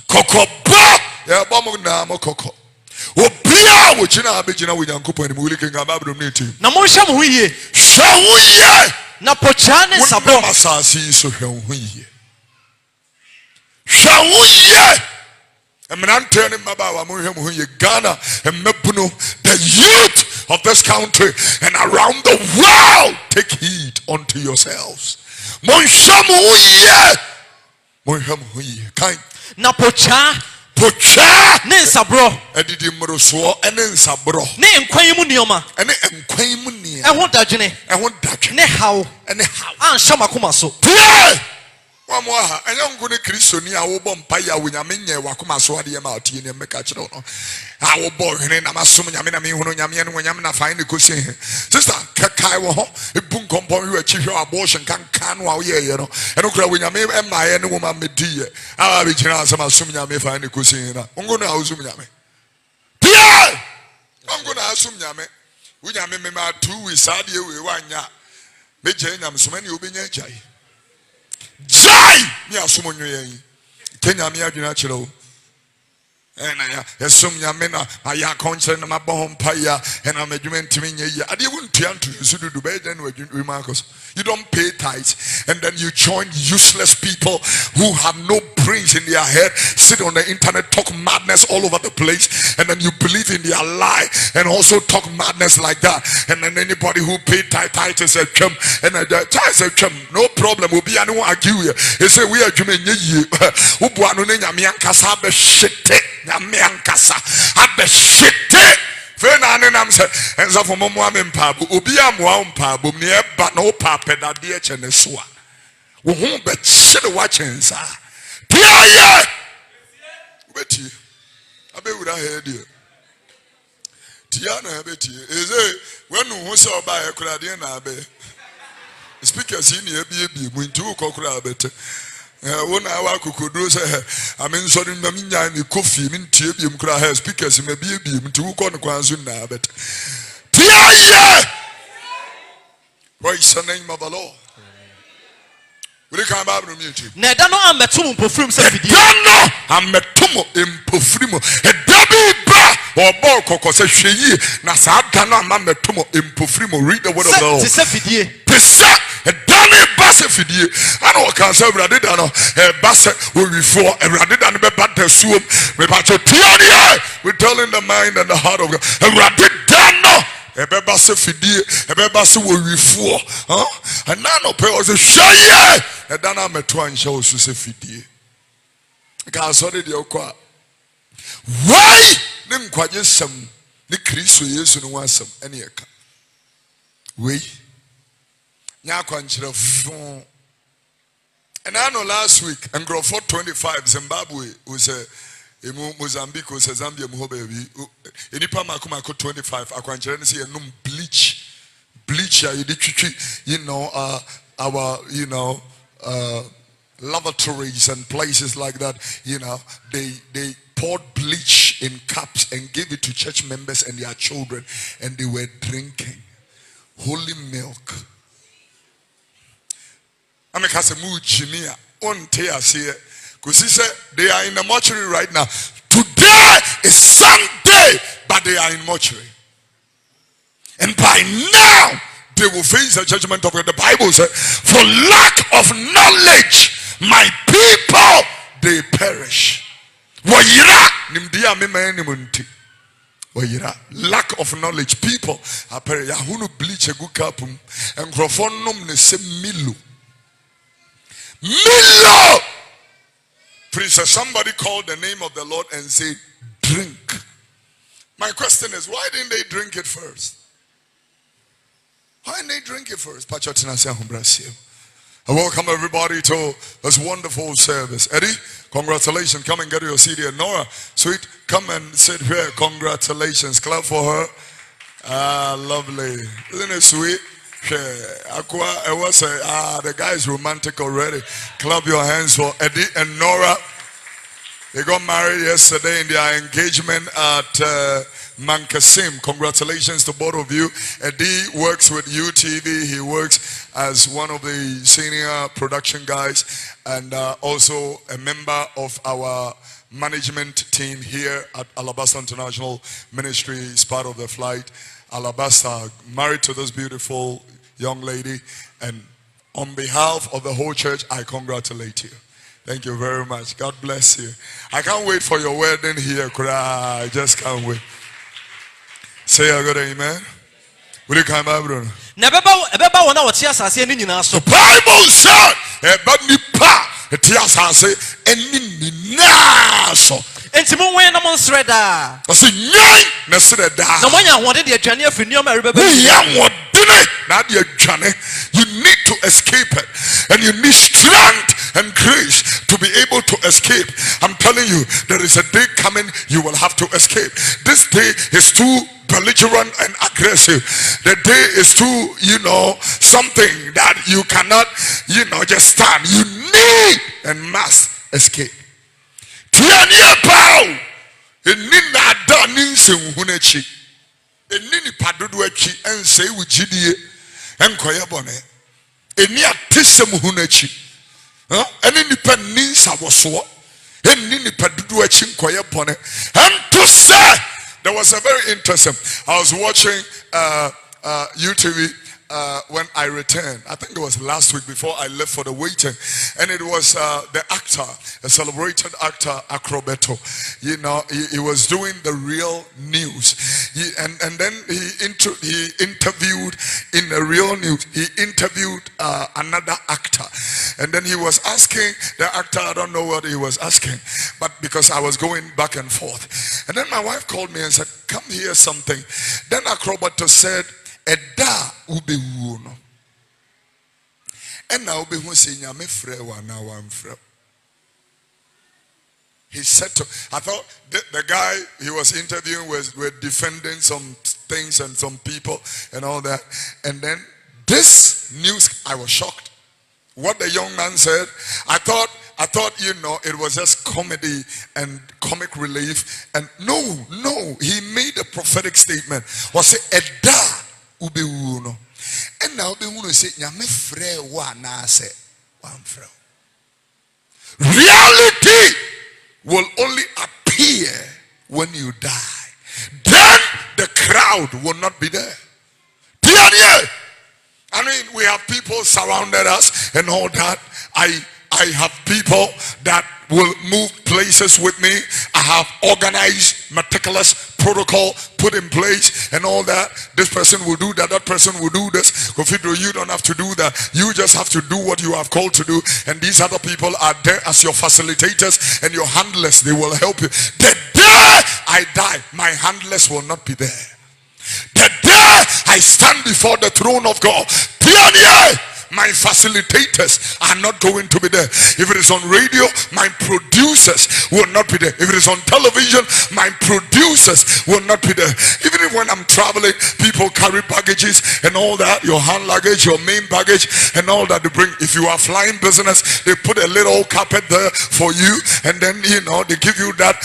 Coco, yeah, bomb now, Coco. Obia, which in our Bejina with Yankupo and Willie King about meeting. Namusha Muye. Shawuye. Napochane Sabo. Masasi so Shawuye. Shawuye. And I'm telling Mabawa Muye Ghana and Mepuno, the youth of this country and around the world, take heed unto yourselves. Monshamuye. Monshamuye. Kind. Napocha. Pocha ne nsabro edidi mroso ene nsabro ne nkwan mu nioma ene nkwan mu nia ehwo dadwene ne hawo an shama kuma so tie wa mo ha enye ngu ne kristoni a wo bom pa ya wonyame nye wakoma so ade ma otie ne meka kire no a wo bo hene na masom nyame na me hunu nyame ne wonyame na fan ne kosi sister kakai wo ho ebu nkompon wi achi hwe abortion kan no a wo ye no eno kura wonyame emaye ne wo ma mediye a bi kira asama som nyame fan ne kosi na ngu na awusum nyame tie ngu na asum nyame wonyame me ma 2 weeks ade we wanya me je nyame so mani obenya jai jai mi asumo nyoyen Kenya mi adwena kire o ena ya esum nyame na aya konche na mabon paya ena madwuma ntimi nye ya ade wuntua nto sududu be den wadwuma Marcus. You don't pay tithes and then you join useless people who have no brains in their head, sit on the internet, talk madness all over the place, and then you believe in their lie and also talk madness like that. And then anybody who paid tithes said come and the child said come, no problem, we'll be anyone argue here. He said we are doing ye ubuano ne nyamiankasa be shite nyamiankasa abe shite fena ne nam se enza fo momo amempa obi amoa ompa bom ne eba na opa pedade e chene so a wo hu be chede wa chensa tiaye beti abewura he die tia na beti eze wenu hu se oba e kura de na abe speakers ni ebi mu nti ukokura abete wona awa kokodro se amen so dem nya ni Kofi mi ntie biem kura ha speakers me biem nti uko no kwanzo na abete tiaye. Praise the name of the Lord. We can Bible meeting. Neda no ametum mpofrim se fidie. No ametum mpofrim. E dabi bra obo kokko se hweyi na sa da no ametum mpofrim. Read the word of the Lord. Se fidie. Pesa e dani base fidie. Ana o kan se urade da no e base we before urade da no be bad suom. We ba to tiani. We telling the mind and the heart of God. Urade da no ebeba se fidie ebeba se wo wifuo ana no pe o se hweye e dana meto anhye o so se fidie ka so de okwa why ne nkwaje sam ne Kristo Yesu no wasam ene yeka we nya kwankyere fo. And I know last week and grow for 25 Zimbabwe was a Mozambique was a Zambia mo baby enipa makoma ko 25 akwanchere ne say enum bleach ya you know our lavatories and places like that, you know, they poured bleach in cups and gave it to church members and their children, and they were drinking holy milk. I mean, because they are in the mortuary right now. Today is Sunday, but they are in mortuary. And by now, they will face the judgment of God. The Bible says, for lack of knowledge, my people, they perish. Lack of knowledge, people are perishing. Yahunu bleach a good kapum and grofonum ne se Milo. Please, somebody called the name of the Lord and said, drink. My question is, why didn't they drink it first? Why didn't they drink it first? I welcome everybody to this wonderful service. Eddie, congratulations. Come and get your CD. And Nora, sweet, come and sit here. Congratulations. Clap for her. Lovely. Isn't it sweet? The guy is romantic already. Clap your hands for Eddie and Nora. They got married yesterday in their engagement at Mankasim. Congratulations to both of you. Eddie works with UTV. He works as one of the senior production guys and also a member of our management team here at Alabasta International Ministry. Is part of the flight. Alabasta, married to this beautiful young lady, and on behalf of the whole church, I congratulate you. Thank you very much. God bless you. I can't wait for your wedding here. I just can't wait. Say a good amen. Will you come out, Bruno? The Bible said, Enti mo wen na mo nsreda. Ose nyan na sreda. Na mo nya hode de adwane afini o ma rebeba. You need to escape it, and you need strength and grace to be able to escape. I'm telling you, there is a day coming you will have to escape. This day is too belligerent and aggressive. The day is too, something that you cannot, just stand. You need and must escape. Tiania pao. Enina dani se hunechi. Enini padudu echi ense ujidie enkoye bone. Eni atise muhunechi. Enini penin sawoso. Enini padudu echi enkoye bone. And to say, there was a very interesting. I was watching UTV when I returned. I think it was last week before I left for the waiting, and it was the actor, a celebrated actor, Acrobeto. He was doing the real news. And then he interviewed in the real news. He interviewed another actor, and then he was asking the actor. I don't know what he was asking, but because I was going back and forth, and then my wife called me and said, "Come hear something." Then Acrobeto said, Eda ube wuno. And now ube hu se nyame frɛ wa na wan frɛ. He said to, I thought the guy he was interviewing were defending some things and some people and all that. And then this news, I was shocked. What the young man said, I thought it was just comedy and comic relief. And no, he made a prophetic statement. Was it Eda ube wuno? And now ube wuno say nyame frɛ wa na se wan frɛ. Reality will only appear when you die. Then the crowd will not be there. I mean, we have people surrounded us and all that. I have people that will move places with me. I have organized meticulous protocol put in place and all that. This person will do that, that person will do this. Kofi Oduro, you don't have to do that. You just have to do what you have called to do. And these other people are there as your facilitators and your handlers. They will help you. The day I die, my handlers will not be there. The day I stand before the throne of God, my facilitators are not going to be there. If it is on radio, my producers will not be there. If it is on television, my producers will not be there. Even when I'm traveling, people carry baggages and all that, your hand luggage, your main baggage and all that they bring. If you are flying business, they put a little carpet there for you, and then they give you that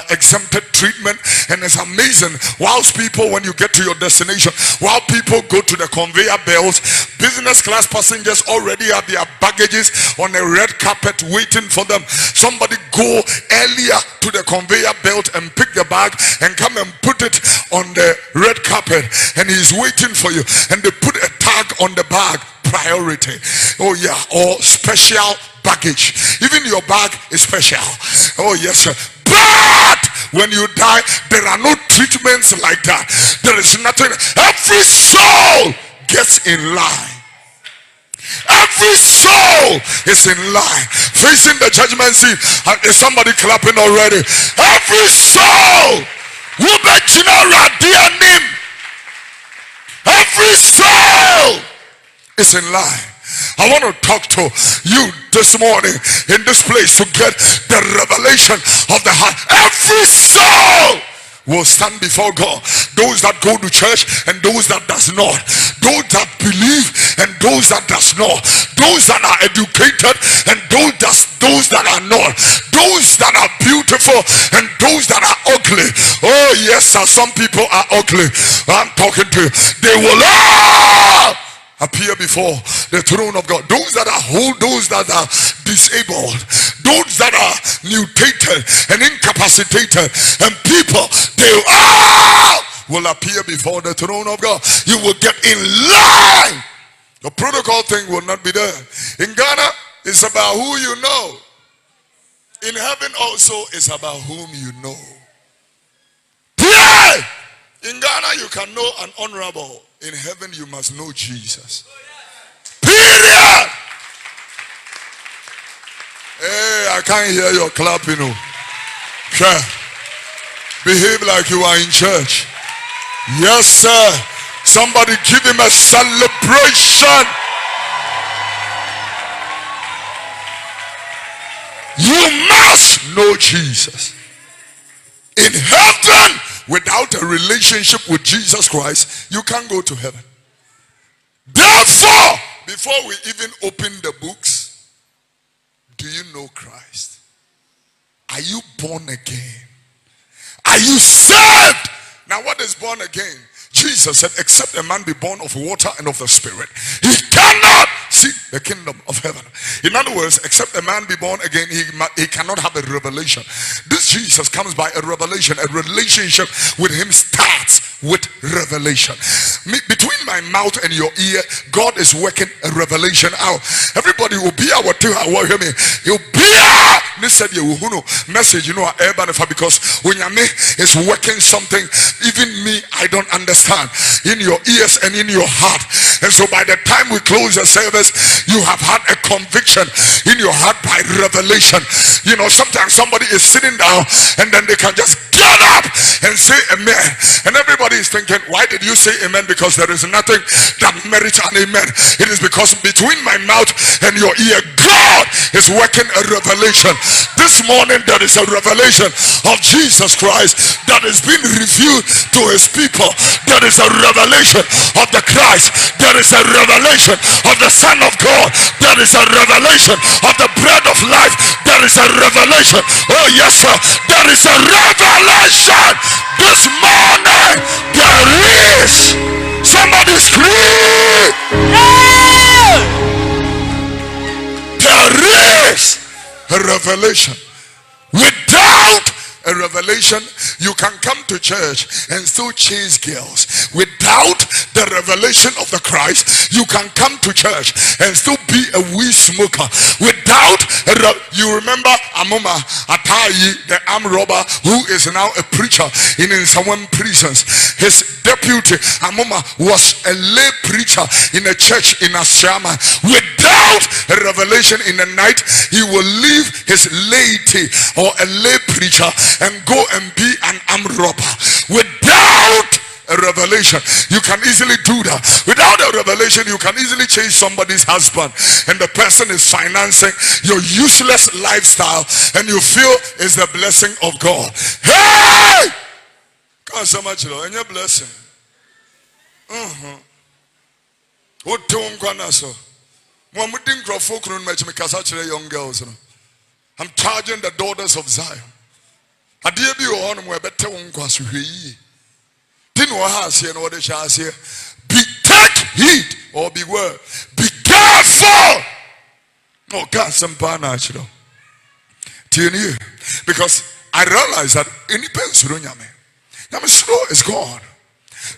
exempted treatment. And it's amazing. Whilst people, when you get to your destination, while people go to the conveyor belts, business class passengers already have their baggages on a red carpet waiting for them. Somebody go earlier to the conveyor belt and pick the bag and come and put it on the red carpet, and he's waiting for you, and they put a tag on the bag, priority. Oh yeah, or special baggage. Even your bag is special. Oh yes sir. But when you die, there are no treatments like that. There is nothing. Every soul gets in line. Every soul is in line, facing the judgment seat. Is somebody clapping already? Every soul, every soul is in line. I want to talk to you this morning in this place to get the revelation of the heart. Every soul will stand before God. Those that go to church and those that does not. Those that believe and those that does not, those that are educated and those that are not, those that are beautiful and those that are ugly. Oh yes, some people are ugly. I'm talking to you. They will all appear before the throne of God. Those that are whole, those that are disabled, those that are mutated and incapacitated, and people, they all will appear before the throne of God. You will get in line. The protocol thing will not be there. In Ghana, it's about who you know. In heaven also, it's about whom you know. Pray! In Ghana, you can know an honorable. In heaven, you must know Jesus. Period! Hey, I can't hear your clapping. Sure. Behave like you are in church. Yes, sir. Somebody give him a celebration. You must know Jesus. In heaven, without a relationship with Jesus Christ, you can't go to heaven. Therefore, before we even open the books, do you know Christ? Are you born again? Are you saved? Now, what is born again? Jesus said, except a man be born of water and of the Spirit, he cannot see the kingdom of heaven. In other words, except a man be born again, he cannot have a revelation. This Jesus comes by a revelation. A relationship with him starts with revelation. Between my mouth and your ear, God is working a revelation out. Everybody will be our hear me. You'll be said you message, because when is working something, even me, I don't understand, in your ears and in your heart. And so by the time we close the service, you have had a conviction in your heart by revelation. Sometimes somebody is sitting down and then they can just get up and say amen, and everybody is thinking, why did you say amen? Because there is nothing that merits an amen. It is because between my mouth and your ear, God is working a revelation. This morning there is a revelation of Jesus Christ that is being revealed to his people. There is a revelation of the Christ. There is a revelation of the Son of God. There is a revelation of the bread of life. There is a revelation. Oh yes, sir. There is a revelation this morning. There is. Somebody scream. There is a revelation. Without a revelation, you can come to church and still chase girls. Without the revelation of the Christ, you can come to church and still be a weed smoker. Without you remember Amoma Atayi, the armed robber who is now a preacher in someone prisons. His deputy Amoma was a lay preacher in a church in Asiama. Without a revelation in the night, he will leave his laity or a lay preacher and go and be an armed robber. Without a revelation, you can easily do that. Without a revelation, you can easily change somebody's husband and the person is financing your useless lifestyle and you feel it's the blessing of God. Hey! God, so much love and your blessing. What don't so? Young girls. I'm charging the daughters of Zion. Be take heed or beware. Be careful. Oh, God, some natural. Because I realize that any person is gone.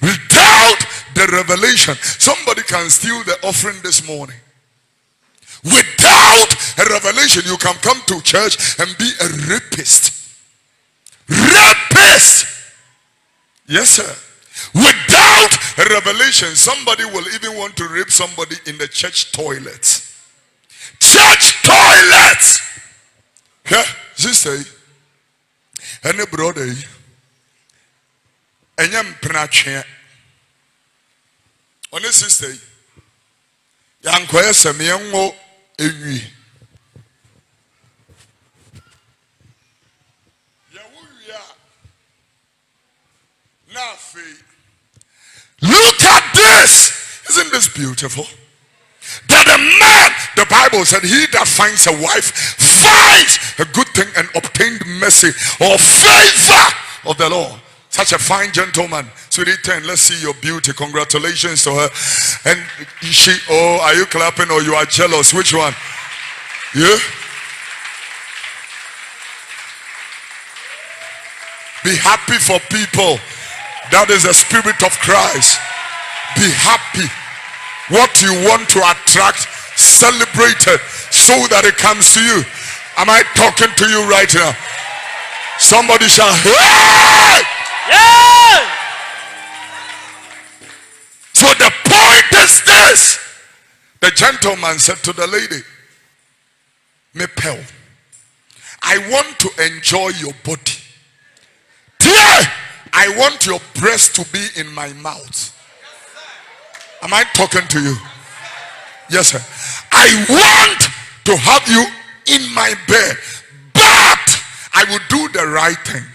Without the revelation, somebody can steal the offering this morning. Without a revelation, you can come to church and be a rapist. Rapist! Yes, sir. Without a revelation, somebody will even want to rape somebody in the church toilets. Church toilets! Yeah, sister. Any brother. Any preacher. On this sister. Young question, young ewi. Look at this. Isn't this beautiful? The Bible said, he that finds a wife finds a good thing and obtained mercy or favor of the Lord. Such a fine gentleman. Sweetie 10, let's see your beauty. Congratulations to her. And she, oh, are you clapping or you are jealous? Which one? Yeah? Be happy for people. That is the spirit of Christ. Be happy. What you want to attract, celebrate it so that it comes to you. Am I talking to you right now? Somebody shall, hey! Yeah! So the point is this. The gentleman said to the lady, me pal, I want to enjoy your body. Dear, I want your breast to be in my mouth. Am I talking to you? Yes, sir. I want to have you in my bed, but I will do the right thing.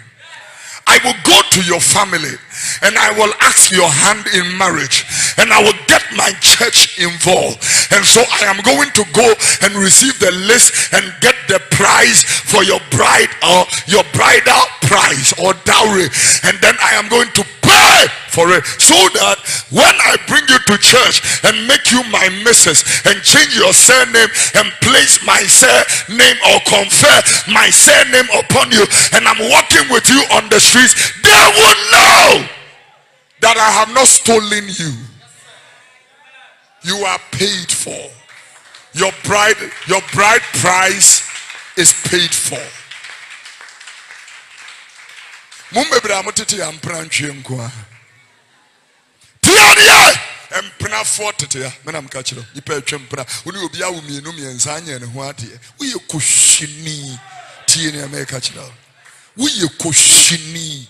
I will go to your family and I will ask your hand in marriage and I will get my church involved. And so I am going to go and receive the list and get the price for your bride or your bridal price or dowry. And then I am going to pay for it so that when I bring you to church and make you my missus and change your surname and place my surname or confer my surname upon you and I'm walking with you on the streets, they will know that I have not stolen you. You are paid for. Your bride price is paid for. Empena forte ya menam ka kiro ipa atwempena oni obi awo mienu miensa anya ne ho ade we ye kohyini tie ne me ka kiro we ye kohyini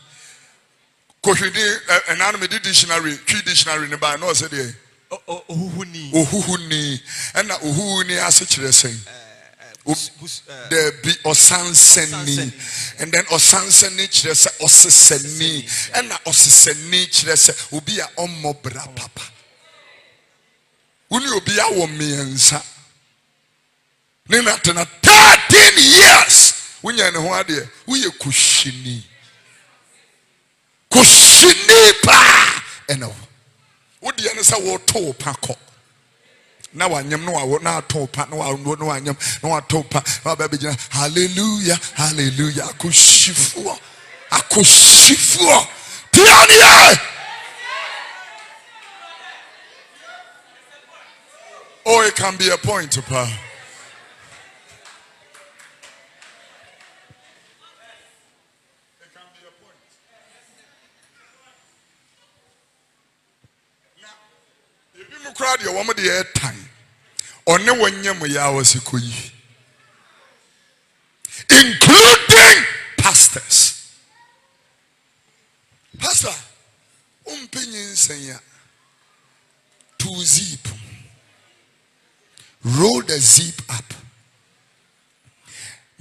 kohwede enanu me dictionary ne ba na o se de ohuhuni na ohuhuni ase kire sen there be osanseni and then osanseni kire se oseseni na oseseni kire se obi a ommobra papa uni obi a wo miensa ne na 13 years wunya ne ho ade we ye kushini pa eno wo de ne sa wo to pa ko na wanyam no wa na to pa na wa no wanyam na wa to pa na ba be gina hallelujah hallelujah akushifuo tiania. Oh, it can be a point to power. It can be a point. Now, if you crowd your woman the air time, or no one ya was a kuyi, including pastors. Pastor, umpinyin senya to zip. Roll the zip up.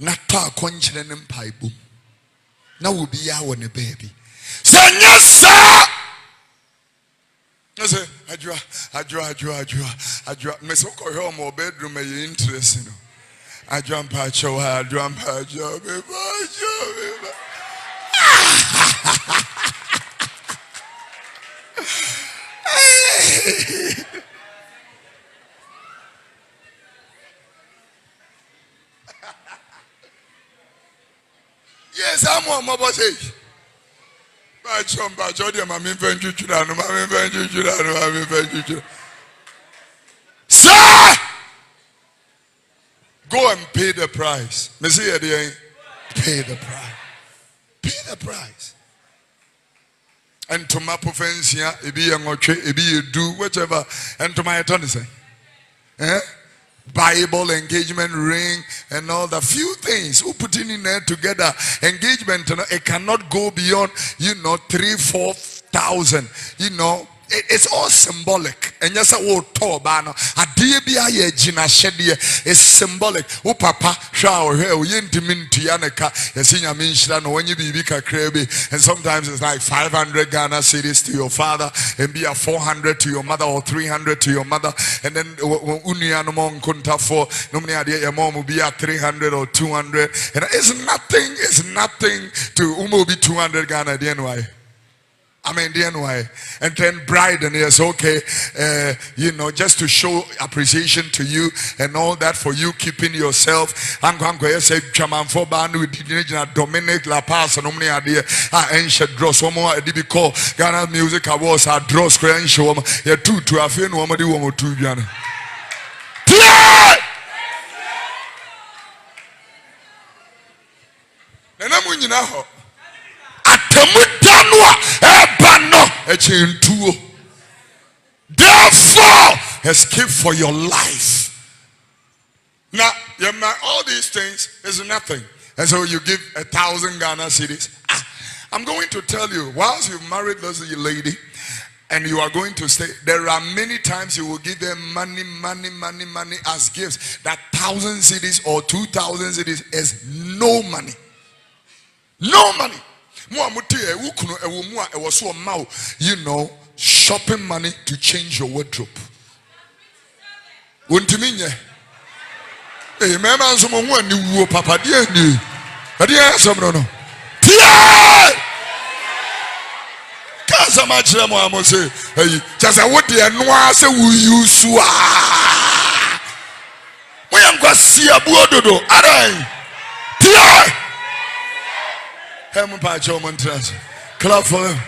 Nata konchire ne mpaibum. Na wo bi ya wo ne baby. Senya sa. Say adwa. Me so ko he mo bedroom e interest no. Adwa mpa cho ha adwa mpa cho be ba. Yes, I'm on my boss. Sir, go and pay the price. Pay the price. Pay the price. And to my offense, it be a do whatever. And to my attorney say, Bible engagement ring and all the few things who put in there together. Engagement, it cannot go beyond 3,000-4,000. It's all symbolic. And yes, I will talk about a DBI Gina Shedia is symbolic. Oh papa, shower here, we intimate yaneka, yasinya minshra no when you be krebi, and sometimes it's like 500 Ghana cedis to your father, and be a 400 to your mother or 300 to your mother, and then unianomon kunta for nomini idea your mom will be at 300 or 200, and it's nothing to umo be 200 Ghana DNY. I mean, DNY, and then bride, and yes, okay, just to show appreciation to you and all that for you keeping yourself. I'm going to say, Chaman for band with Dominic La Paz and Omni idea. I ain't draws one more. Did call Ghana Music Awards? I draw screen show. You're two to a few woman, you want to Ghana. And I'm winning now. Therefore, escape for your life. Now, all these things is nothing. And so you give 1,000 Ghana cedis. I'm going to tell you, whilst you've married this lady and you are going to stay, there are many times you will give them money as gifts. That 1,000 cedis or 2,000 cedis is no money. No money. Shopping money to change your wardrobe. Hey, man, someone new papa dear. No. Say, hey, just what the noir say we use. We am going to see a Kofi Oduro. Clap for him.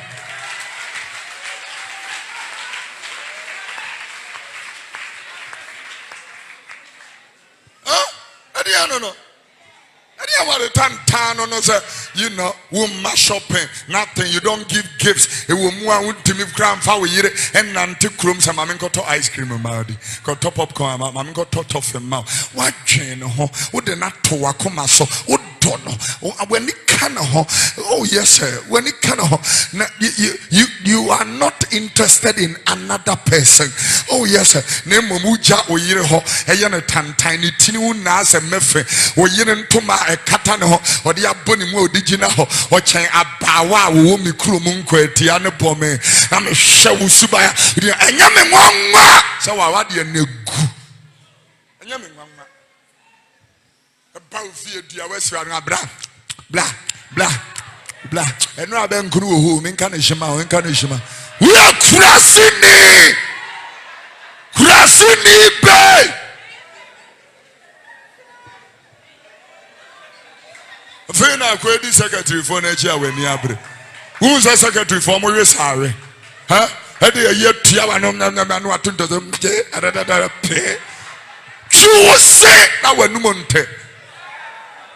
No. We mash up nothing. You don't give gifts. It will move to me gram for year and nanti crumbs and mammy got to ice cream and mardi. Got top popcorn, mammy got top of the mouth. What chain? Would the not to wakoma so? Don't know when it can. Oh yes, sir. When it can, you are not interested in another person. Oh yes, sir. Name Muja or Yereho, a yana tiny tinu nas and mefe, or Yeren Toma a catano, or the Abonimo diginaho, or Chang Abawa, Wumi Krumunque, Tiana Pome. I'm a show Subaya, and Yamin Wanga. So I want you new. And Yamin Wanga. Blah, and now Ben Kuru, who Minkanishima. We are Krasini Bay. Fena Quedi secretary for nature when Yabre. Who's a secretary for Morisari? Huh? Had a year Tiavan what to them pay. True was say now when Numonte.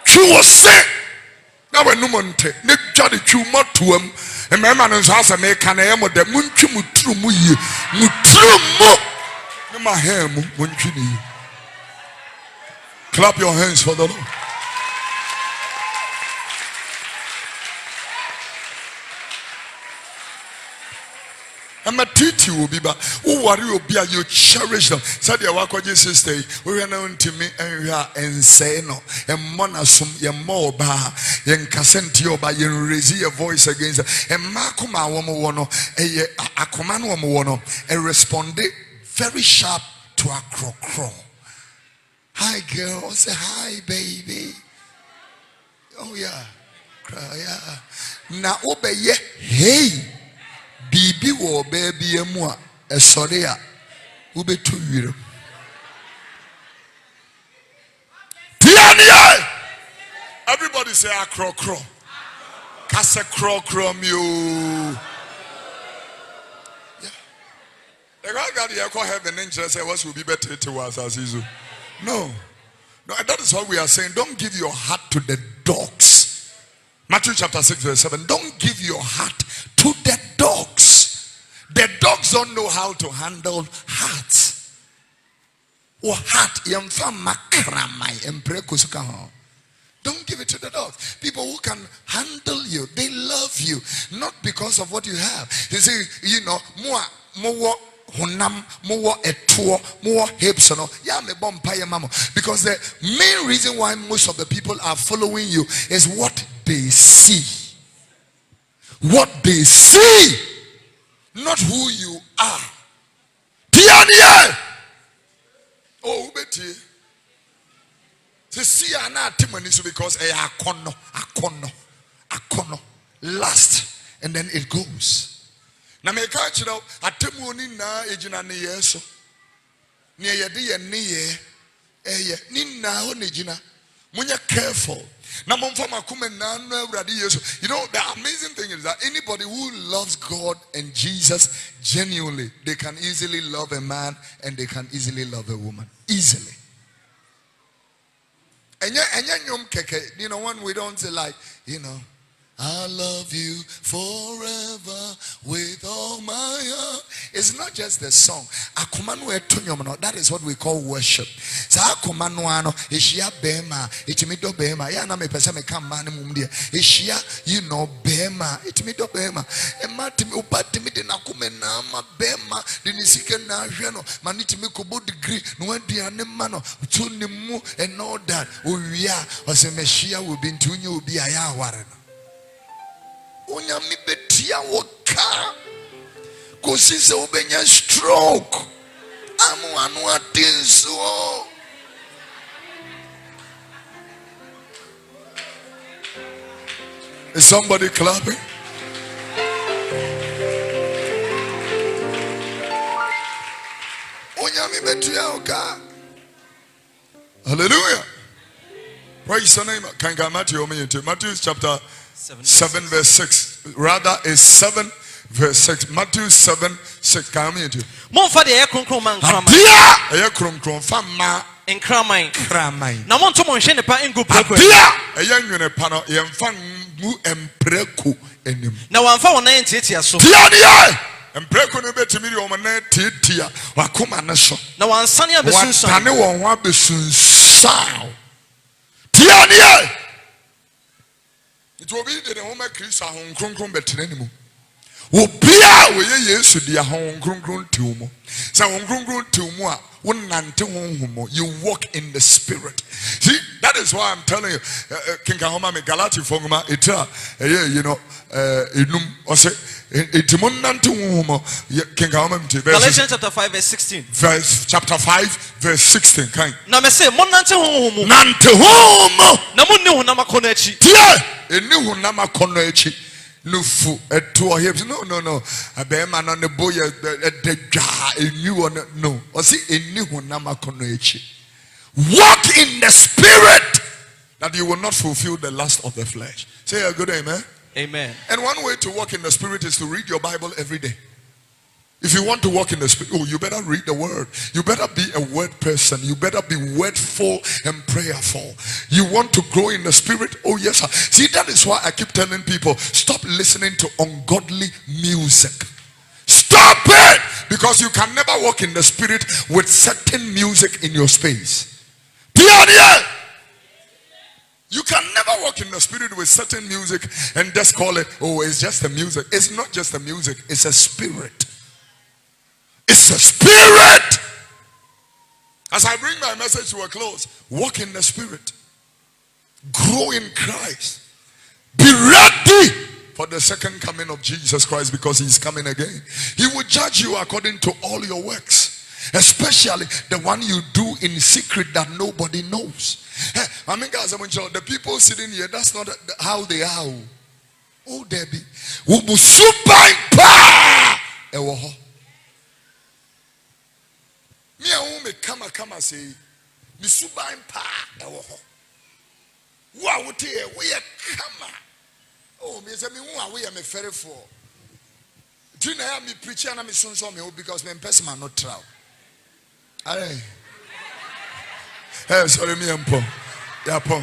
True was say. Now when Numonte, Nick Jolly Chew Motuum, and my man is house and they can aim with the Munchu Mutrumu, my hair, Munchini. Clap your hands for the Lord. I'm a teacher will be back. Who are you? Be you cherish them. Said your work with your sister. We are known to me and we are insane. And monasum, your moba, yen casentio by yen raise your voice against and Makuma woman, a command woman, and responded very sharp to a crow. Hi girl, say hi baby. Oh yeah, yeah. Now obey ye, hey. Bibi wo baby emwa sorry a ube to you. Everybody say a crow. Kase crow you. Yeah. The God got the echo heaven angel say what will be better to us as is. No, that is what we are saying. Don't give your heart to the dogs. Matthew chapter 6 verse 7. Don't give your heart to the dogs. The dogs don't know how to handle hearts. Or heart. Don't give it to the dogs. People who can handle you, they love you. Not because of what you have. They say, more honam more etuo more hips no ya me bom paye mamo because the main reason why most of the people are following you is what they see. What they see, not who you are. Tiania. Oh, Betty. To see an artimony because a akono, last, and then it goes. Now, me catch it out. Atemuni na ejina ni yeso. Ni yedi ni ye. Ni na ho ni jina. Munya careful. You know, the amazing thing is that anybody who loves God and Jesus genuinely, they can easily love a man and they can easily love a woman. Easily. And you know, when we don't say like, you know, I love you forever with all my heart. It's not just the song. That is what we call worship. So ishia bema, itimido bema. Ya na me pesa me kam man mumdia. Ishia, you know, bema, itimido bema. Ema timi upatimi de na kume na ama bema. Dinisike na jeno. Manitimi kubo degree. Nuendi anemano. Tuni mu and all that. Uya, ose meshia ubi ntunye ubi ayawarena. Unyami betia woka kusise ubenya stroke amu anua tinso. Is somebody clapping? Unyami betia woka. Hallelujah. Praise the name. Can I Matthew chapter 7 verse 6. Rather is 7 verse 6. Matthew 7 6. Can I do? Monfa de ekronkron man kraman. Dia ekronkron fama enkraman. Kraman. Na monto monhwe ne pa engu preko. Dia eyanwene pa no yemfa mu empreko enim. Na wanfa wona entiatia so. Dia dia empreko no betimi de o na tietia wakoma ne so. Na wansane abesunsan. Watane won ho abesunsan. Dia dia it will be the woman Chris a hon kronkron betene ni mu. Obia we Yesu dia hon kronkron tiumo. Say hon kronkron tiumo a wonante honhom you walk in the spirit. See, that is why I'm telling you King Kahoma me Galati fongma eta you know enum o say etimonante honhom King Kahoma me Galatians chapter 5 verse 16. Chapter 5 verse 16 kind. Na me say monante honhom. Nante honhom. Na munni honam akono achi. Tie eni honam akono achi. Nufu eto hips no abema no ne boy edwa enu no o see eni honam akono achi. Walk in the spirit that you will not fulfill the lust of the flesh. Say a good amen. Amen. And one way to walk in the spirit is to read your Bible every day. If you want to walk in the spirit, you better read the word. You better be a word person. You better be wordful and prayerful. You want to grow in the spirit? Oh yes, sir. See, that is why I keep telling people, stop listening to ungodly music. Stop it! Because you can never walk in the spirit with certain music in your space. You can never walk in the spirit with certain music and just call it, oh, it's just the music. It's not just the music, it's a spirit. It's a spirit. As I bring my message to a close, walk in the spirit. Grow in Christ. Be ready for the second coming of Jesus Christ because he's coming again. He will judge you according to all your works, especially the one you do in secret that nobody knows. I mean, guys, the people sitting here, that's not how they are. Oh, Debbie. Me a come say, "Mi suban pa ewo ho." Wo a wote e we kama. Oh, me say me wo a we me ferry for. Do na ya me preach na me sonso me because me person man not travel. Aye. Hey, sorry me ampo. Ya po.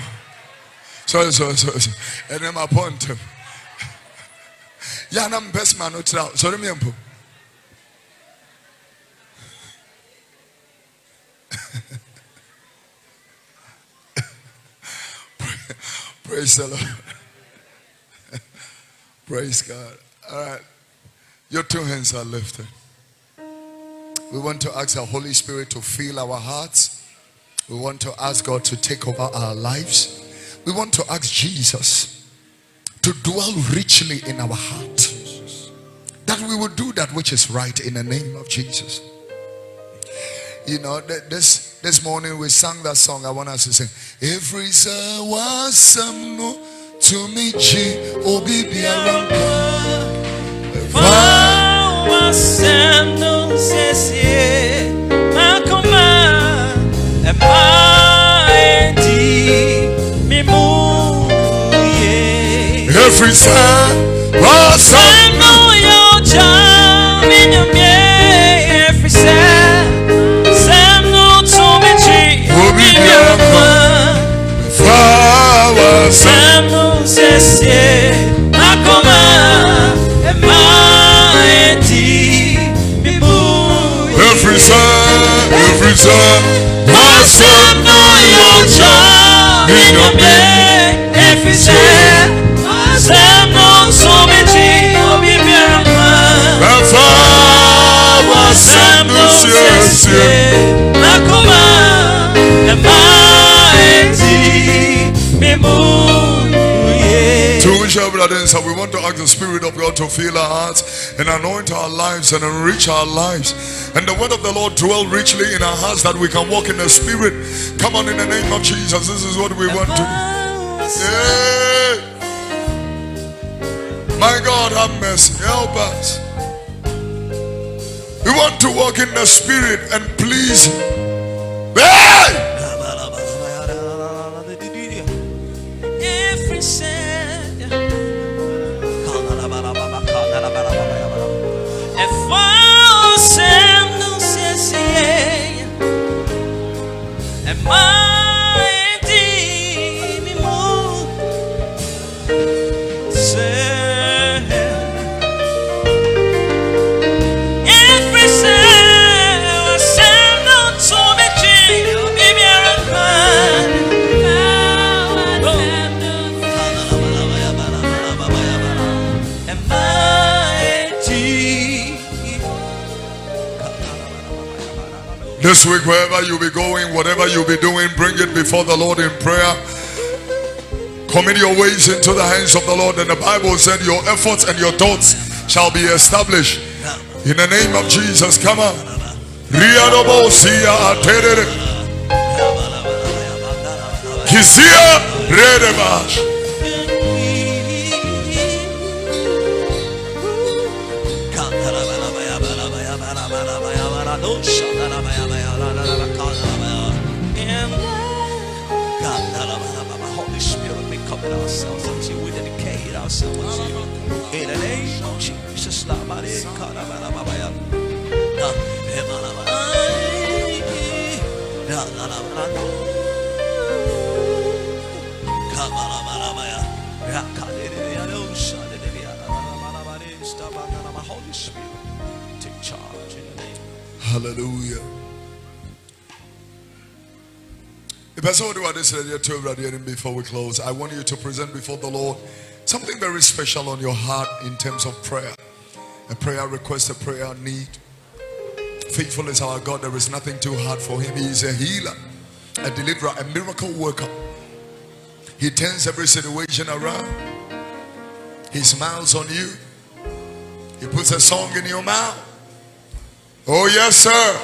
Sorry. And then my point. Ya na me person man not travel. Sorry me ampo. Praise the Lord. Praise God. All right. Your two hands are lifted. We want to ask the Holy Spirit to fill our hearts. We want to ask God to take over our lives. We want to ask Jesus to dwell richly in our heart. That we will do that which is right in the name of Jesus. You know, this morning we sang that song. I want us to sing. Every wasam no to me chi obi biarampa. Wasam no sesi makoma emaidi mimu ye. Every wasam no yo jam minyamye. Every so we want to ask the Spirit of God to fill our hearts and anoint our lives and enrich our lives. And the word of the Lord dwell richly in our hearts that we can walk in the Spirit. Come on, in the name of Jesus. This is what we want to do. Yeah. My God, have mercy. Help us. We want to walk in the Spirit and please Him. Hey! This week, wherever you'll be going, whatever you'll be doing, bring it before the Lord in prayer. Commit your ways into the hands of the Lord. And the Bible said your efforts and your thoughts shall be established. In the name of Jesus, come on. Kisia Redebash. Holy Spirit, we commit ourselves unto you. We dedicate ourselves unto you. In the name of Jesus. Holy Spirit, take charge in the name. Hallelujah. Before we close, I want you to present before the Lord something very special on your heart in terms of prayer. A prayer request, a prayer need. Faithful is our God. There is nothing too hard for Him. He is a healer, a deliverer, a miracle worker. He turns every situation around. He smiles on you. He puts a song in your mouth. Oh yes, sir.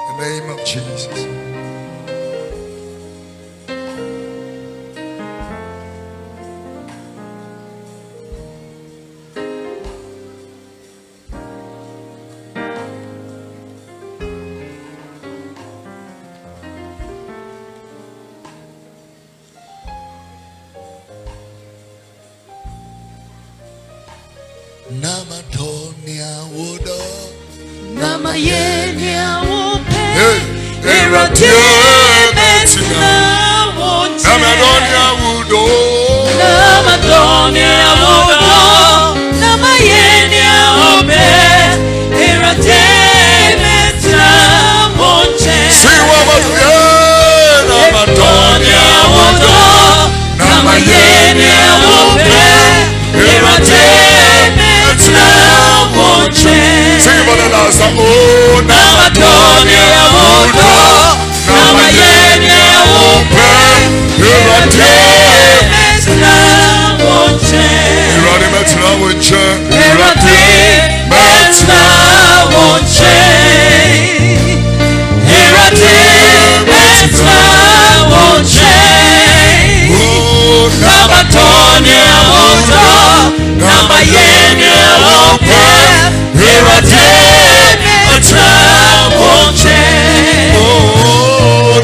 In the name of Jesus. Namatonia Wodo Namayenia Wope Namadonia Wodo Namadonia Wodo Namayenia Wope Eratemeta Monte Namadonia Wodo Namayenia Wope Eratemeta Metna wonche. Erate metna wonche. Erate metna wonche. Nabatonia wodo, namayenia ope. Erate metna wonche.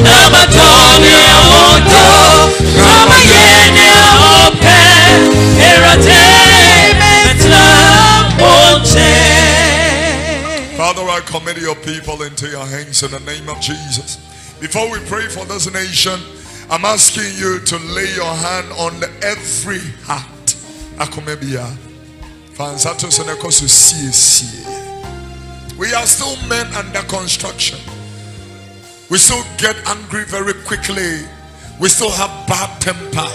Nabatonia wodo, namayenia ope. Erate metna wonche. Father, I commit your people into your hands in the name of Jesus. Before we pray for this nation, I'm asking you to lay your hand on every heart. We are still men under construction. We still get angry very quickly. We still have bad temper.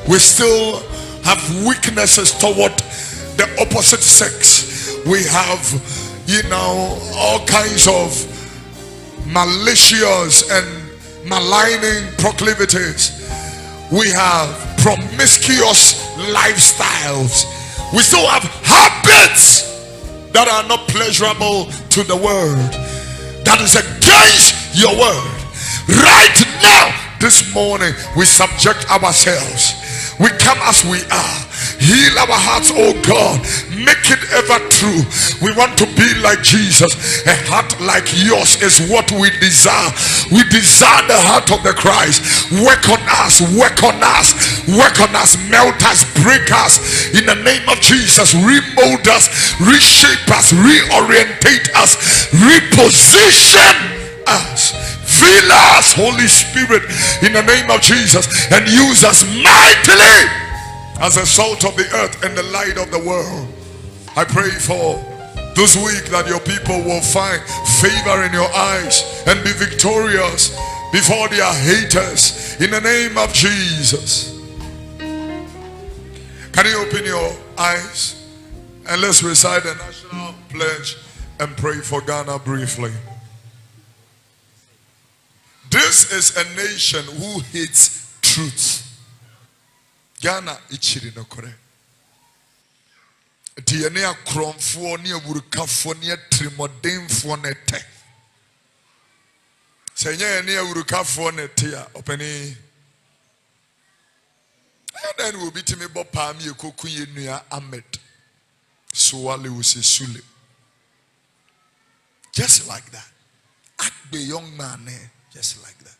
We still have weaknesses toward the opposite sex. We have, all kinds of malicious and maligning proclivities. We have promiscuous lifestyles. We still have habits that are not pleasurable to the world, that is against your word. Right now, this morning, we subject ourselves. We come as we are. Heal our hearts, oh God. Make it ever true. We want to be like Jesus. A heart like yours is what we desire. We desire the heart of the Christ. Work on us, work on us, work on us, melt us, break us. In the name of Jesus, remold us, reshape us, reorientate us, reposition us. Fill us, Holy Spirit, in the name of Jesus, and use us mightily as the salt of the earth and the light of the world. I pray for this week that your people will find favor in your eyes and be victorious before their haters in the name of Jesus. Can you open your eyes and let's recite the national pledge and pray for Ghana briefly. This is a nation who hates truth. Ghana ichiri no kore. Diene akromfo ne awurukafo ne trimodemfo ne te. Senye ne awurukafo ne te a opani. Then will be to me bopa mi ekokunye nua Ahmed. Suwale usesule. Just like that. Act the young man just like that.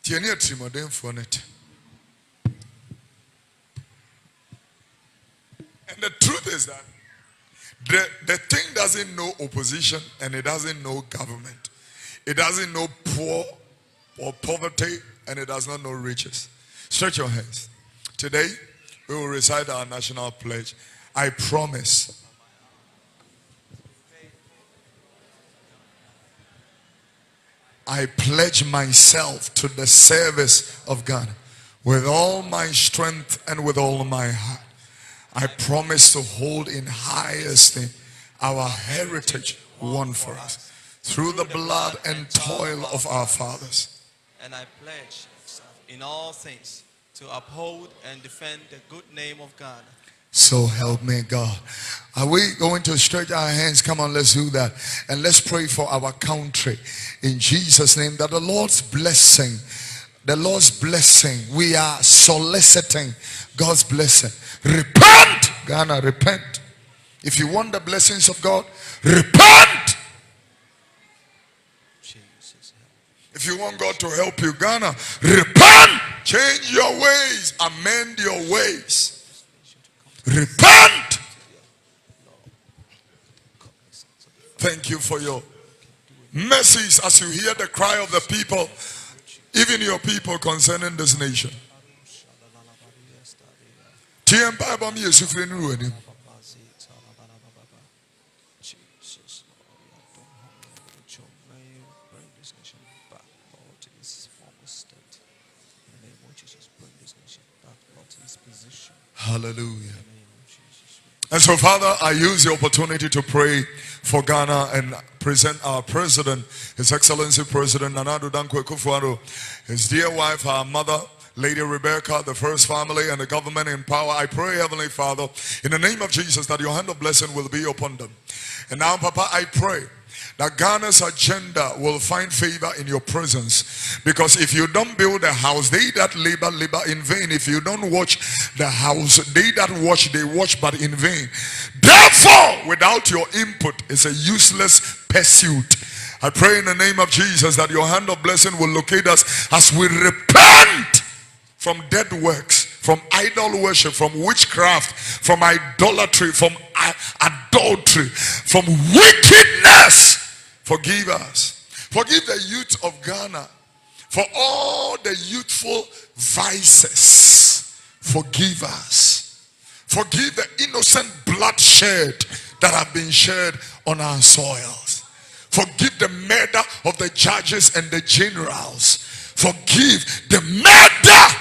Tiene trimodemfo ne te. And the truth is that the thing doesn't know opposition and it doesn't know government. It doesn't know poor or poverty and it does not know riches. Stretch your hands. Today, we will recite our national pledge. I promise. I pledge myself to the service of God with all my strength and with all my heart. I promise to hold in high esteem our heritage won for us through the blood and toil of our fathers. And I pledge in all things to uphold and defend the good name of God. So help me God. Are we going to stretch our hands? Come on, let's do that. And let's pray for our country in Jesus' name, that the Lord's blessing, we are soliciting God's blessing. Repent, Ghana, repent. If you want the blessings of God, repent. If you want God to help you, Ghana, repent. Change your ways, amend your ways. Repent. Thank you for your mercies as you hear the cry of the people, even your people concerning this nation. Hallelujah. And so, Father, I use the opportunity to pray for Ghana and present our president, His Excellency President Nana Addo Dankwa Akufo-Addo, his dear wife, our mother, Lady Rebecca, the first family, and the government in power. I pray, Heavenly Father, in the name of Jesus, that your hand of blessing will be upon them. And now, Papa, I pray that Ghana's agenda will find favor in your presence. Because if you don't build a house, they that labor in vain. If you don't watch the house, they that watch, they watch but in vain. Therefore, without your input, it's a useless pursuit. I pray in the name of Jesus that your hand of blessing will locate us as we repent from dead works, from idol worship, from witchcraft, from idolatry, from adultery, from wickedness. Forgive us. Forgive the youth of Ghana for all the youthful vices. Forgive us. Forgive the innocent bloodshed that have been shed on our soils. Forgive the murder of the judges and the generals. Forgive the murder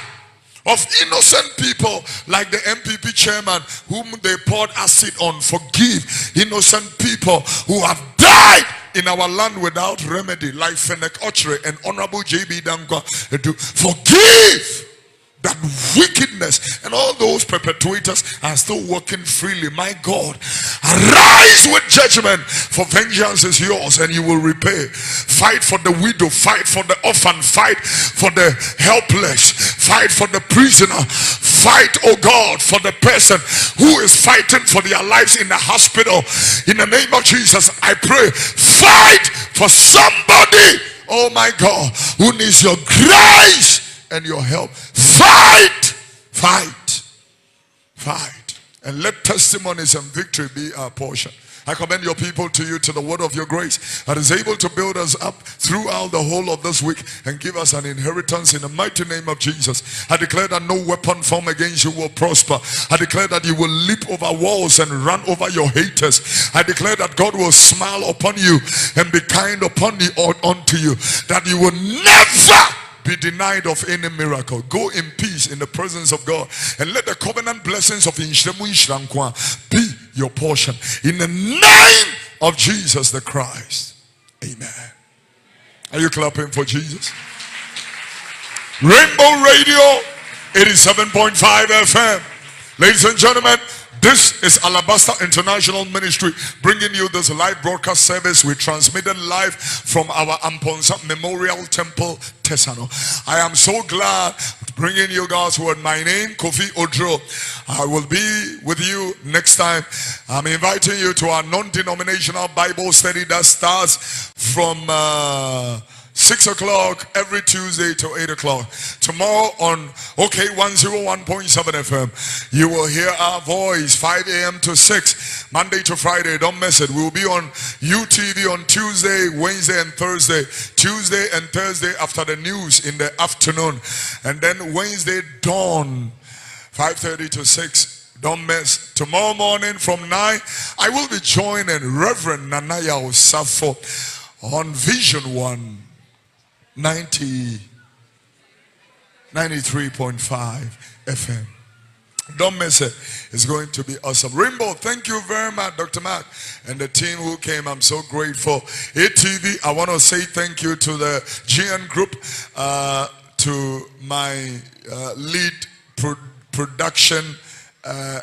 of innocent people like the MPP chairman whom they poured acid on. Forgive innocent people who have died in our land without remedy, like Fennec Ochre and Honorable J.B. Dangwa. Forgive that wickedness, and all those perpetuators are still working freely. My God, arise with judgment, for vengeance is yours and you will repay. Fight for the widow, fight for the orphan, fight for the helpless, fight for the prisoner, fight, oh God, for the person who is fighting for their lives in the hospital. In the name of Jesus, I pray, fight for somebody, oh my God, who needs your grace and your help. Fight, and let testimonies and victory be our portion. I commend your people to you, to the word of your grace that is able to build us up throughout the whole of this week and give us an inheritance in the mighty name of Jesus. I declare that no weapon formed against you will prosper. I declare that you will leap over walls and run over your haters. I declare that God will smile upon you and be kind upon you or unto you, that you will never be denied of any miracle. Go in peace in the presence of God, and let the covenant blessings of Inshramu Inshrankwa be your portion in the name of Jesus the Christ. Amen. Are you clapping for Jesus? Rainbow Radio 87.5 FM. Ladies and gentlemen, this is Alabaster International Ministry bringing you this live broadcast service. We transmitted live from our Amponsa Memorial Temple, Tesano. I am so glad bringing you God's word. My name, Kofi Oduro. I will be with you next time. I'm inviting you to our non-denominational Bible study that starts from 6 o'clock every Tuesday to 8 o'clock. Tomorrow on OK 101.7 FM, you will hear our voice 5 a.m. to 6, Monday to Friday. Don't miss it. We will be on UTV on Tuesday, Wednesday, and Thursday. Tuesday and Thursday after the news in the afternoon. And then Wednesday dawn, 5:30 to 6. Don't miss. Tomorrow morning from 9, I will be joining Reverend Nanaya Osafo on Vision 1. 93.5 FM. Don't miss it. It's going to be awesome. Rainbow, thank you very much, Dr. Mark, and the team who came. I'm so grateful. ATV, I want to say thank you to the GN Group, to my lead production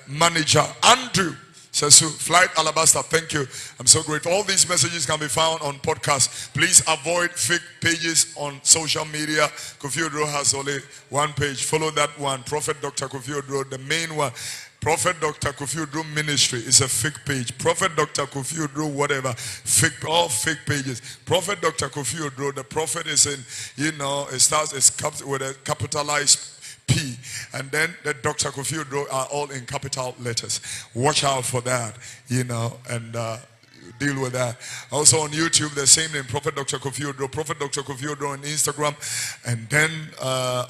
manager, Andrew Sesu, Flight Alabaster, thank you. I'm so grateful. All these messages can be found on podcast. Please avoid fake pages on social media. Kofi Oduro has only one page. Follow that one. Prophet Dr. Kofi Oduro, the main one. Prophet Dr. Kofi Oduro Ministry is a fake page. Prophet Dr. Kofi Oduro, whatever. Fake, all fake pages. Prophet Dr. Kofi Oduro, the prophet is in, it starts with a capitalized P, and then the Dr. Kofi Oduro are all in capital letters. Watch out for that, and deal with that. Also on YouTube, the same name, Prophet Dr. Kofi Oduro, Prophet Dr. Kofi Oduro on Instagram, and then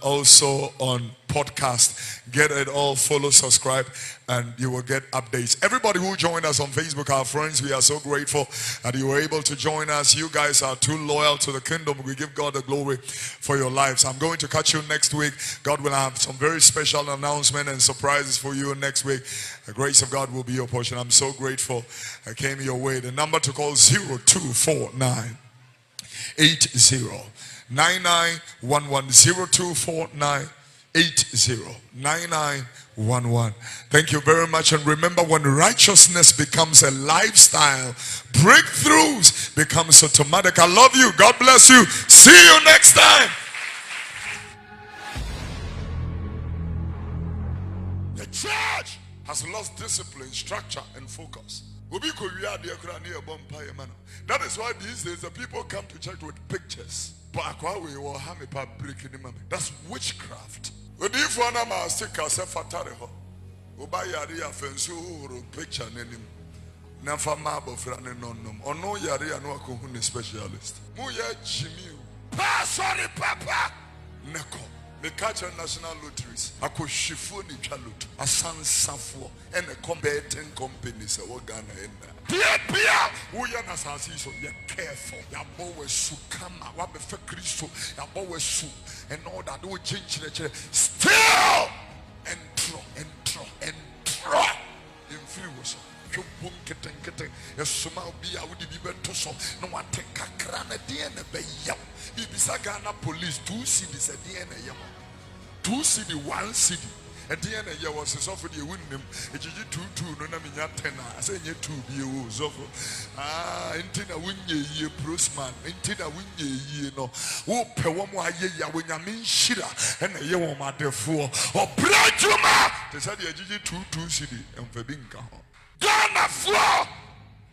also on podcast. Get it all, follow, subscribe, and you will get updates. Everybody who joined us on Facebook, our friends, we are so grateful that you were able to join us. You guys are too loyal to the kingdom. We give God the glory for your lives. I'm going to catch you next week. God will have some very special announcement and surprises for you next week. The grace of God will be your portion. I'm so grateful I came your way. The number to call 0249 80 9911 0249 9911. Thank you very much. And remember, when righteousness becomes a lifestyle, breakthroughs becomes automatic. I love you. God bless you. See you next time. The church has lost discipline, structure, and focus. That is why these days the people come to church with pictures. That's witchcraft. If one of my stickers, picture Nafa marble frane nonum. Or no yare and no kohune specialist. Muya Jimmy. Sorry, Papa. Neko. The Culture National Lotteries. Ako Shifuni Chalut. A San Safo. And a combating companies. A Wagana in there. Pia. Uya Nasasi. So you're careful. Your boy Sukama. Wabe fe Christo. Your boy Su. And all that. Do change the still. And draw. In free was. Boom, kitten. A small be I would be better so. No one take a crane at the end of the yam. Ibisagana police, 2 cities at the end of yam. 2 city, 1 city. At the end of year was a software you wouldn't him. It is 2, no, I mean, 10. I say you 2 be intina win ye, Prosman, intina win ye, no. Oh, Pewamo, ye, when you mean Shira, and a year my therefore. Or Brajuma! They said you 2 city and Fabinka. Ghana floor!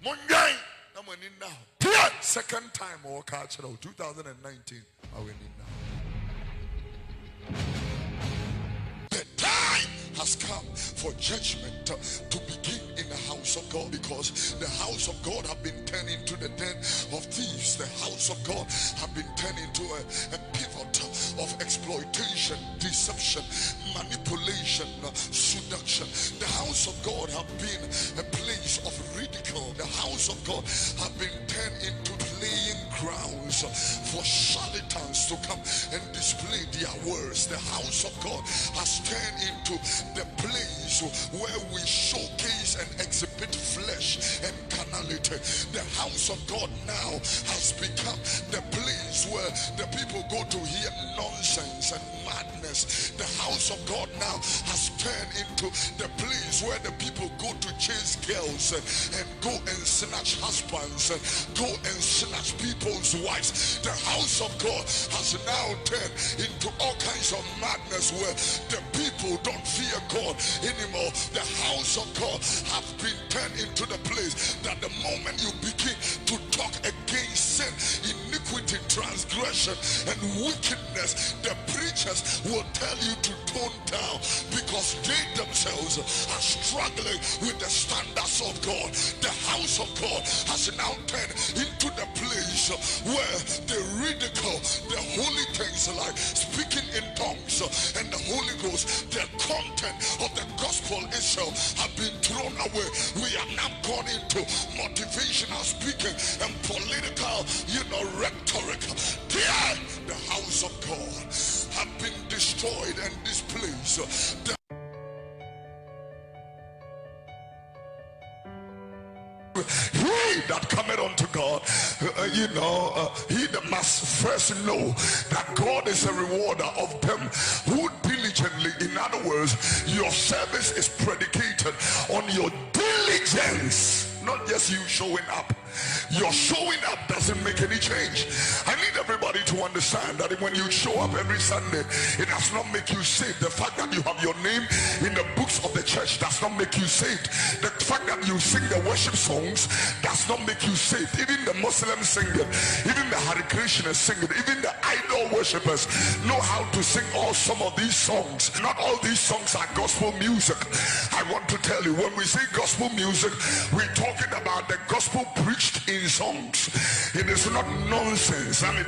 Mungai! I'm winning now. Second time or catch it out. 2019. I win it now. The time has come for judgment to begin in the house of God, because the house of God have been turned into the den of thieves. The house of God have been turned into a pivot of exploitation, deception, manipulation, seduction. The house of God have been a place of ridicule. The house of God have been turned into playing grounds for charlatans to come and display their words. The house of God has turned into the place where we showcase and exhibit flesh and carnality. The house of God now has become the place where the people go to hear nonsense and madness. The house of God now has turned into the place where the people go to chase girls and go and snatch husbands and go and snatch people's wives. The house of God has now turned into all kinds of madness where the people don't fear God anymore. The house of God has been turned into the place that the moment you begin to talk against sin, iniquity, transgression, and wickedness, the preachers will tell you to tone down, because they themselves are struggling with the standards of God. The house of God has now turned into the place where they ridicule the holy things like speaking in tongues and the Holy Ghost. The content of the gospel itself have been thrown away. We are now gone into motivational speaking and political, rhetoric. There, the house of God have been destroyed and displaced. He that cometh unto God, he that must first know that God is a rewarder of them who diligently, in other words, your service is predicated on your diligence, not just you showing up. Your showing up doesn't make any change. I need everybody to understand that when you show up every Sunday, it does not make you saved. The fact that you have your name in the books of the church does not make you saved. The fact that you sing the worship songs does not make you saved. Even the Muslims sing it, even the Hare Krishnas sing it, even the idol worshippers know how to sing some of these songs. Not all these songs are gospel music. I want to tell you, when we say gospel music, we're talking about the gospel preached in songs. It is not nonsense. I mean,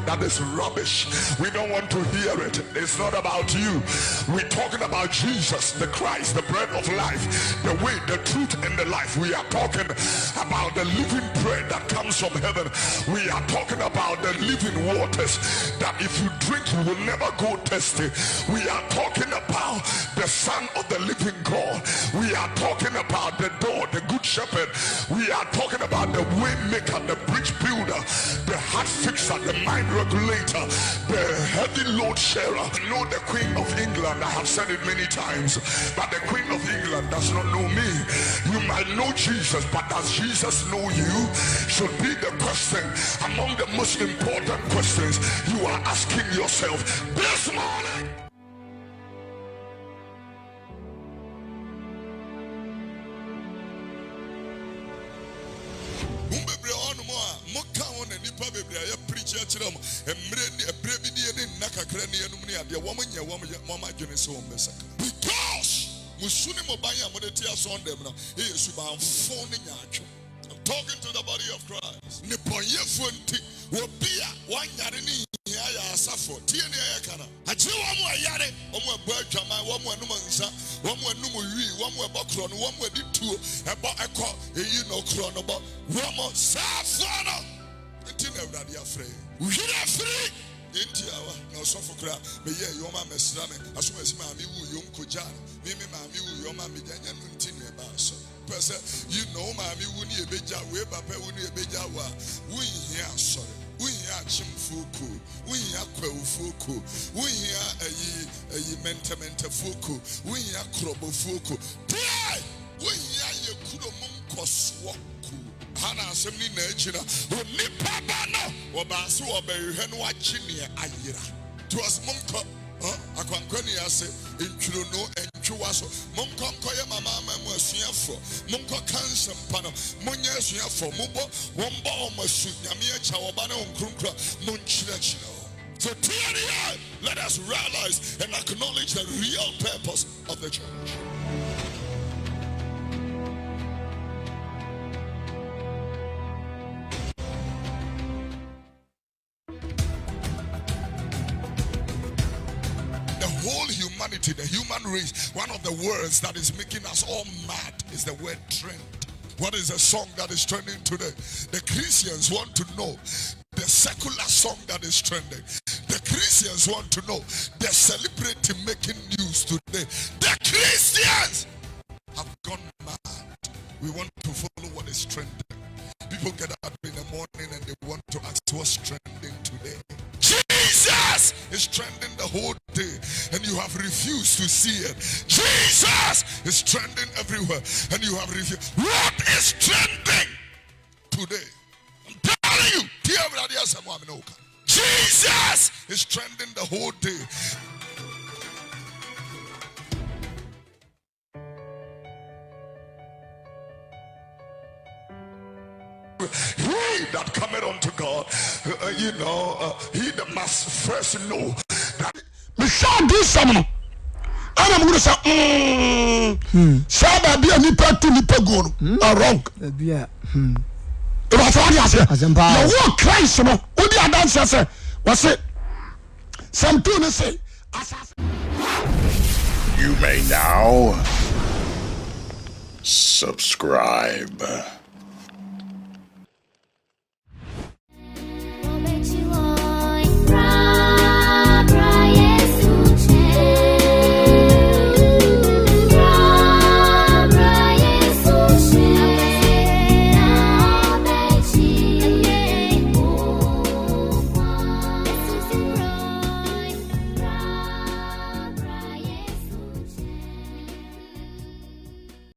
that is rubbish. We don't want to hear it. It's not about you. We're talking about Jesus, the Christ, the bread of life, the way, the truth, and the life. We are talking about the living bread that comes from heaven. We are talking about the living waters that if you drink, you will never go thirsty. We are talking about the Son of the living God. We are talking about the door, the good shepherd. We are talking about the way maker, the bridge builder, the heart fixer, the mind regulator, the heavy load sharer. I know the Queen of England. I have said it many times, but the Queen of England does not know me. You might know Jesus, but does Jesus know you? Should be the question among the most important questions you are asking yourself this morning. Because I'm talking to the body of Christ. No suffer me ye yoma mesrame asuma sima mi wu yom koja me ma mi wu yoma me janya ntine ba so pese you know ma mi wu ni ebeja we papa wu ni ebeja wa wu hia sorry wu hia chimfuku wu hia kwawufuku wu hia ayi mentement fuku wu hia krobofuku pray wu hia ye kudo mum koswo ku hana asemi na echina oni papa no obanso obehwe no akyine ayira to us monko akwankwani ase entwuro no entwa so monko nkoye mama amamu asuafo monko kansa mpano monye asuafo mubo wombo omasu nyame echa woba na onkrunkra monkyira kyira. So here, let us realize and acknowledge the real purpose of the church. Whole humanity, the human race, one of the words that is making us all mad is the word trend. What is the song that is trending today? The Christians want to know the secular song that is trending. The Christians want to know the celebrity making news today. The Christians have gone mad. We want to follow what is trending. People get up in the morning and they want to ask what's trending today. Jesus is trending the whole day and you have refused to see it. Jesus is trending everywhere and you have refused. What is trending today? I'm telling you, Jesus is trending the whole day. He that cometh unto God, he that must first know that. Michelle do something. And I'm going to say, Saba be a nipa to nipa go. Wrong. Yeah. It was what you said. The word Christ, what the other say? Was it? Some people say, you may now subscribe.